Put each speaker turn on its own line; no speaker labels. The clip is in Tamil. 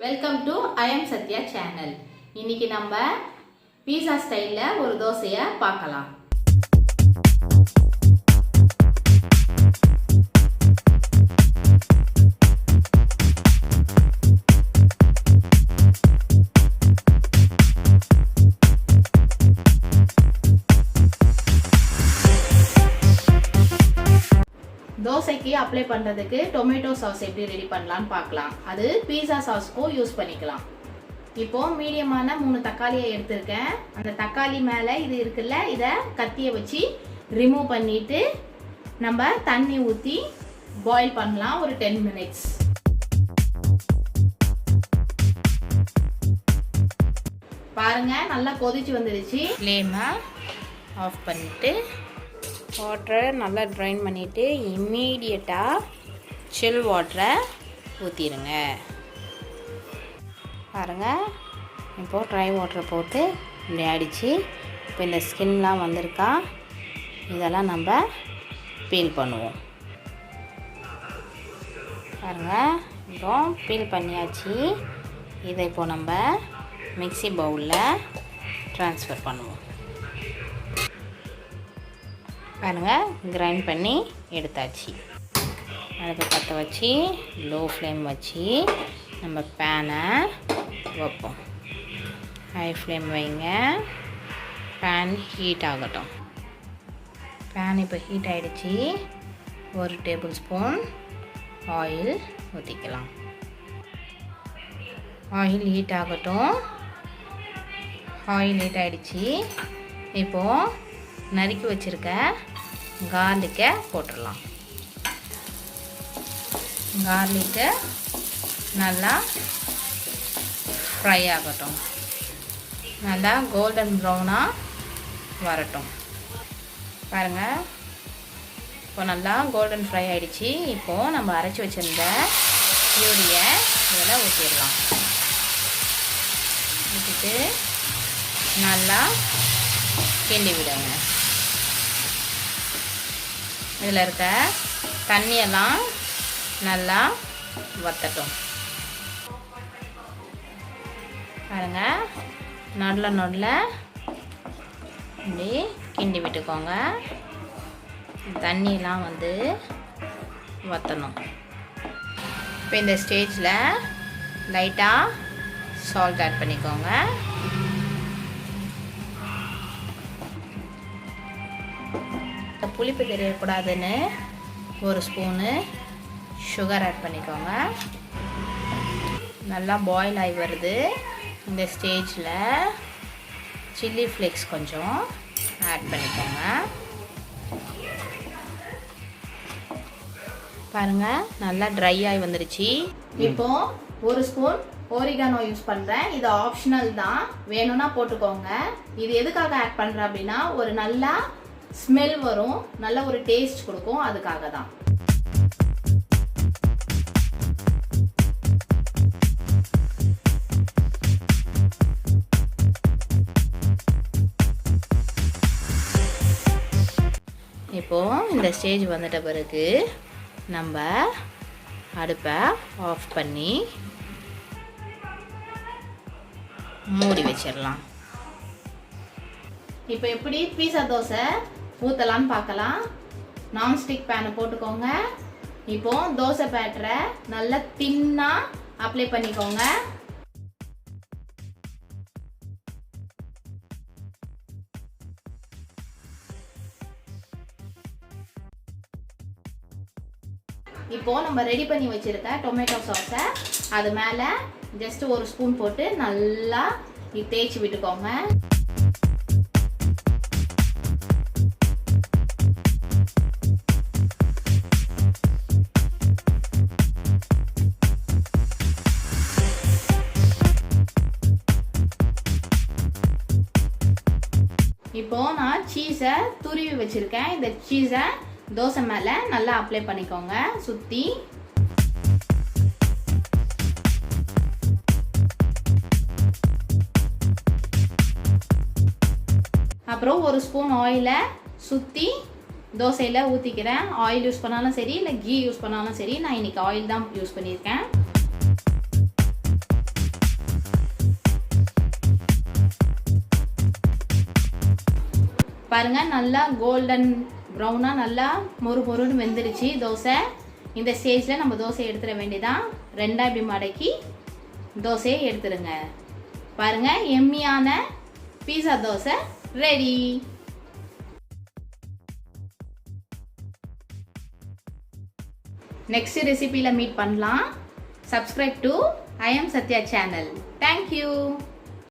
Welcome to I am Sathiya channel. இன்னைக்கு நம்ம பீஸா ஸ்டைல்ல ஒரு தோசையை பார்க்கலாம். தோசைக்கு அப்ளை பண்ணுறதுக்கு டொமேட்டோ சாஸ் எப்படி ரெடி பண்ணலான்னு பார்க்கலாம். அது பீஸா சாஸ்க்கும் யூஸ் பண்ணிக்கலாம். இப்போது மீடியமான 3 தக்காளியை எடுத்திருக்கேன். அந்த தக்காளி மேலே இது இருக்குல்ல, இதை கத்தியை வச்சு ரிமூவ் பண்ணிவிட்டு நம்ம தண்ணி ஊற்றி பாயில் பண்ணலாம் ஒரு 10 minutes. பாருங்கள், நல்லா கொதிச்சு வந்துடுச்சு. ஃப்ளேமை ஆஃப் பண்ணிவிட்டு வாட்டரை நல்லா ட்ரைன் பண்ணிவிட்டு இம்மீடியட்டாக சில் வாட்டரை ஊற்றிடுங்க. பாருங்கள், இப்போது ட்ரை வாட்டரை போட்டு இப்படி அடித்து இப்போ இந்த ஸ்கின்லாம் வந்திருக்கா, இதெல்லாம் நம்ம பீல் பண்ணுவோம். பாருங்கள், இப்போ பீல் பண்ணியாச்சு. இதை இப்போ நம்ம மிக்ஸி பவுலில் ட்ரான்ஸ்ஃபர் பண்ணுவோம். பாருங்கள், கிரைண்ட் பண்ணி எடுத்தாச்சு. அடுப்பு பற்ற வச்சு லோ ஃப்ளேம் வச்சு நம்ம பேனை வைப்போம். ஹை ஃப்ளேம் வைங்க. பேன் ஹீட் ஆகட்டும். பேன் இப்போ ஹீட் ஆகிடுச்சு. 1 டேபிள் ஸ்பூன் ஆயில் ஊற்றிக்கலாம். ஆயில் ஹீட் ஆகட்டும். ஆயில் ஹீட் ஆகிடுச்சு. இப்போது நறுக்கி வச்சுருக்க கார்லிக்கை போட்டுடலாம். கார்லிக்கை நல்லா ஃப்ரை ஆகட்டும். நல்லா கோல்டன் ப்ரௌனாக வரட்டும். பாருங்கள், இப்போ நல்லா கோல்டன் ஃப்ரை ஆகிடுச்சு. இப்போது நம்ம அரைச்சி வச்சுருந்த பியூரியை இதில் ஊற்றிடலாம். ஊற்றிட்டு நல்லா கிண்டி விடுங்க. இதில் இருக்க தண்ணியெல்லாம் நல்லா வற்றட்டும். பாருங்கள், நடுல இப்படி கிண்டி விட்டுக்கோங்க. தண்ணியெல்லாம் வந்து வற்றணும். இப்போ இந்த ஸ்டேஜில் லைட்டாக சால்ட் ஆட் பண்ணிக்கோங்க. புளிப்பு தெரியக்கூடாதுன்னு 1 ஸ்பூனு சுகர் ஆட் பண்ணிக்கோங்க. நல்லா பாயில் ஆகி வருது. இந்த ஸ்டேஜில் சில்லி ஃப்ளேக்ஸ் கொஞ்சம் ஆட் பண்ணிக்கோங்க. பாருங்கள், நல்லா ட்ரை ஆகி வந்துடுச்சு. இப்போது 1 ஸ்பூன் ஓரிகானோ யூஸ் பண்ணுறேன். இது ஆப்ஷனல் தான், வேணும்னா போட்டுக்கோங்க. இது எதுக்காக ஆட் பண்ணுறேன் அப்படின்னா, ஒரு நல்லா ஸ்மெல் வரும், நல்ல ஒரு டேஸ்ட் கொடுக்கும், அதுக்காக தான். இப்போது இந்த ஸ்டேஜ் வந்துட்ட பிறகு நம்ம அடுப்பை ஆஃப் பண்ணி மூடி வச்சிடலாம். இப்போ எப்படி பீஸா தோசை ஊற்றலான்னு பார்க்கலாம். நான்ஸ்டிக் பேனை போட்டுக்கோங்க. இப்போ தோசை பேட்டரை நல்லா தின்னாக அப்ளை பண்ணிக்கோங்க. இப்போ நம்ம ரெடி பண்ணி வச்சிருக்க டொமேட்டோ சாஸை அது மேலே ஜஸ்ட் 1 ஸ்பூன் போட்டு நல்லா தேய்ச்சி விட்டுக்கோங்க. இப்போ நான் சீஸை துருவி வச்சிருக்கேன். இந்த சீஸை தோசை மேலே நல்லா அப்ளை பண்ணிக்கோங்க சுற்றி. அப்புறம் 1 ஸ்பூன் ஆயிலை சுற்றி தோசையில் ஊற்றிக்கிறேன். ஆயில் யூஸ் பண்ணாலும் சரி, இல்லை கீ யூஸ் பண்ணாலும் சரி. நான் இன்றைக்கி ஆயில் தான் யூஸ் பண்ணியிருக்கேன். பாருங்கள் நல்லா கோல்டன் ப்ரௌனாக நல்லா மொறு மொறுன்னு வெந்துருச்சு தோசை. இந்த ஸ்டேஜில் நம்ம தோசையை எடுத்துட வேண்டியதான். ரெண்டாக இப்படி மடக்கி தோசையை எடுத்துடுங்க. பாருங்கள் எம்மியான பீஸா தோசை ரெடி. நெக்ஸ்ட் ரெசிபியில் மீட் பண்ணலாம். Subscribe to I am Sathiya channel. Thank you.